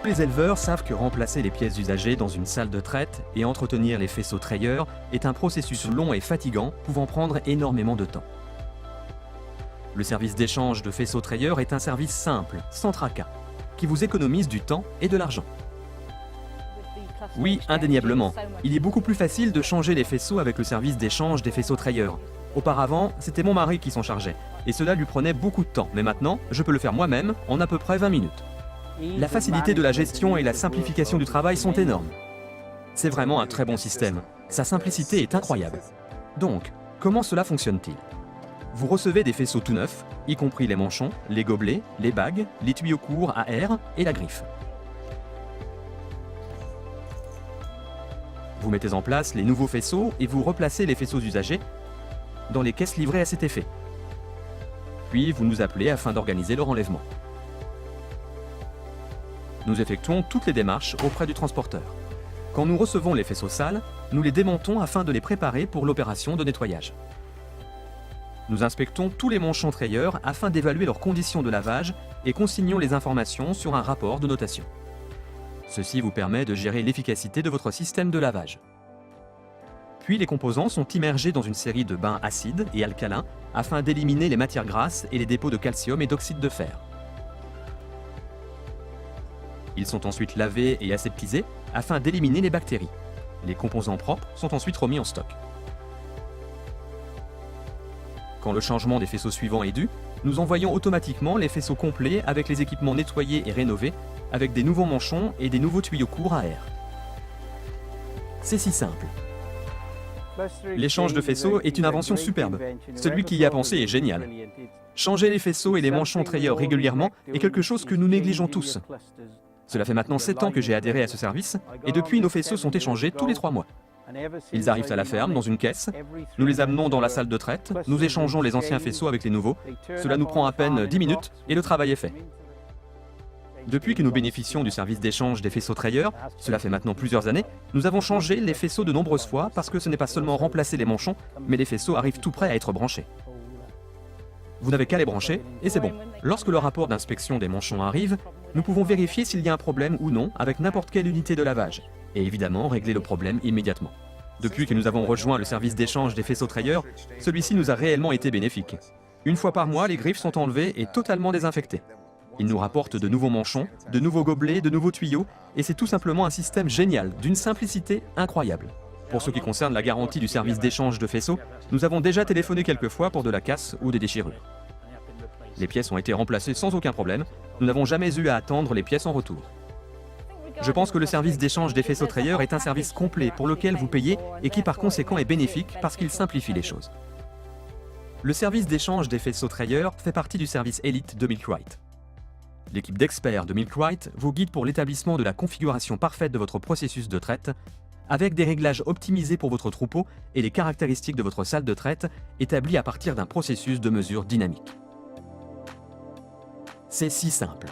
Les éleveurs savent que remplacer les pièces usagées dans une salle de traite et entretenir les faisceaux trayeurs est un processus long et fatigant pouvant prendre énormément de temps. Le service d'échange de faisceaux trayeurs est un service simple, sans tracas, qui vous économise du temps et de l'argent. Oui, indéniablement, il est beaucoup plus facile de changer les faisceaux avec le service d'échange des faisceaux trayeurs. Auparavant, c'était mon mari qui s'en chargeait, et cela lui prenait beaucoup de temps, mais maintenant, je peux le faire moi-même en à peu près 20 minutes. La facilité de la gestion et la simplification du travail sont énormes. C'est vraiment un très bon système. Sa simplicité est incroyable. Donc, comment cela fonctionne-t-il? Vous recevez des faisceaux tout neufs, y compris les manchons, les gobelets, les bagues, les tuyaux courts à air et la griffe. Vous mettez en place les nouveaux faisceaux et vous replacez les faisceaux usagés dans les caisses livrées à cet effet. Puis vous nous appelez afin d'organiser leur enlèvement. Nous effectuons toutes les démarches auprès du transporteur. Quand nous recevons les faisceaux sales, nous les démontons afin de les préparer pour l'opération de nettoyage. Nous inspectons tous les manchons trayeurs afin d'évaluer leurs conditions de lavage et consignons les informations sur un rapport de notation. Ceci vous permet de gérer l'efficacité de votre système de lavage. Puis les composants sont immergés dans une série de bains acides et alcalins afin d'éliminer les matières grasses et les dépôts de calcium et d'oxyde de fer. Ils sont ensuite lavés et aseptisés afin d'éliminer les bactéries. Les composants propres sont ensuite remis en stock. Quand le changement des faisceaux suivants est dû, nous envoyons automatiquement les faisceaux complets avec les équipements nettoyés et rénovés, avec des nouveaux manchons et des nouveaux tuyaux courts à air. C'est si simple. L'échange de faisceaux est une invention superbe. Celui qui y a pensé est génial. Changer les faisceaux et les manchons trayeurs régulièrement est quelque chose que nous négligeons tous. Cela fait maintenant 7 ans que j'ai adhéré à ce service, et depuis nos faisceaux sont échangés tous les 3 mois. Ils arrivent à la ferme, dans une caisse, nous les amenons dans la salle de traite, nous échangeons les anciens faisceaux avec les nouveaux. Cela nous prend à peine 10 minutes, et le travail est fait. Depuis que nous bénéficions du service d'échange des faisceaux trayeurs, cela fait maintenant plusieurs années, nous avons changé les faisceaux de nombreuses fois parce que ce n'est pas seulement remplacer les manchons, mais les faisceaux arrivent tout prêts à être branchés. Vous n'avez qu'à les brancher, et c'est bon. Lorsque le rapport d'inspection des manchons arrive, nous pouvons vérifier s'il y a un problème ou non avec n'importe quelle unité de lavage, et évidemment régler le problème immédiatement. Depuis que nous avons rejoint le service d'échange des faisceaux trayeurs, celui-ci nous a réellement été bénéfique. Une fois par mois, les griffes sont enlevées et totalement désinfectées. Ils nous rapportent de nouveaux manchons, de nouveaux gobelets, de nouveaux tuyaux, et c'est tout simplement un système génial, d'une simplicité incroyable. Pour ce qui concerne la garantie du service d'échange de faisceaux, nous avons déjà téléphoné quelques fois pour de la casse ou des déchirures. Les pièces ont été remplacées sans aucun problème, nous n'avons jamais eu à attendre les pièces en retour. Je pense que le service d'échange des faisceaux trayeurs est un service complet pour lequel vous payez et qui par conséquent est bénéfique parce qu'il simplifie les choses. Le service d'échange des faisceaux trayeurs fait partie du service élite de Milkrite. L'équipe d'experts de Milkrite vous guide pour l'établissement de la configuration parfaite de votre processus de traite, avec des réglages optimisés pour votre troupeau et les caractéristiques de votre salle de traite établies à partir d'un processus de mesure dynamique. C'est si simple.